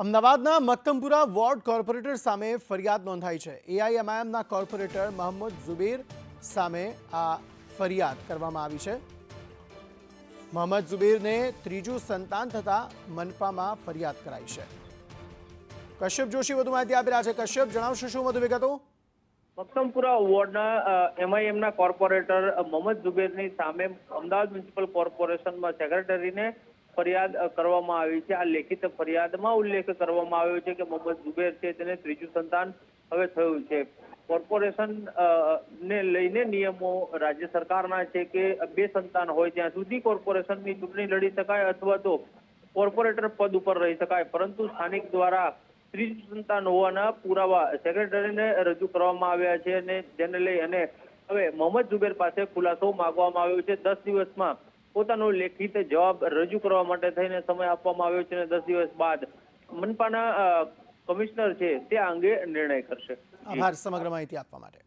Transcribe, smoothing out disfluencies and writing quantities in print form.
અમદાવાદના Maktampura ward corporator સામે ફરિયાદ નોંધાઈ છે। એઆઈએમઆઈએમના કોર્પોરેટર મોહમ્મદ ઝુબેર સામે આ ફરિયાદ કરવામાં આવી છે। મોહમ્મદ ઝુબેરને ત્રીજું સંતાન થતા મનપામાં ફરિયાદ કરાઈ છે। કશ્યપ જોશી વધુ માહિતી આપી રહ્યા છે। કશ્યપ, જણાવશો શું વધુ વિગતો? મક્તમપુરા વોર્ડના એમઆઈએમના કોર્પોરેટર મોહમ્મદ ઝુબેરની સામે અમદાવાદ મ્યુનિસિપલ કોર્પોરેશનમાં સેક્રેટરીને ફરિયાદ કરવામાં આવી છે। આ લેખિત ફરિયાદમાં ઉલ્લેખ કરવામાં આવ્યો છે કે મોહમ્મદ ઝુબેર છે તેને ત્રીજું સંતાન હવે થયું છે। કોર્પોરેશન ને લઈને નિયમો રાજ્ય સરકારના છે કે બે સંતાન હોય ત્યાં સુધી કોર્પોરેશનની ચૂંટણી લડી શકાય અથવા તો કોર્પોરેટર પદ ઉપર રહી શકાય, પરંતુ સ્થાનિક દ્વારા ત્રીજું સંતાન હોવાના પુરાવા સેક્રેટરીને રજૂ કરવામાં આવ્યા છે અને જેને લઈ અને હવે મોહમ્મદ ઝુબેર પાસે ખુલાસો માંગવામાં આવ્યો છે। 10 દિવસમાં પોતાનો લેખિત જવાબ રજૂ કરવા માટે થઈને સમય આપવામાં આવ્યો છે અને 10 દિવસ બાદ મનપાના કમિશનર છે તે અંગે નિર્ણય કરશે। આભાર સમગ્ર માહિતી આપવા માટે।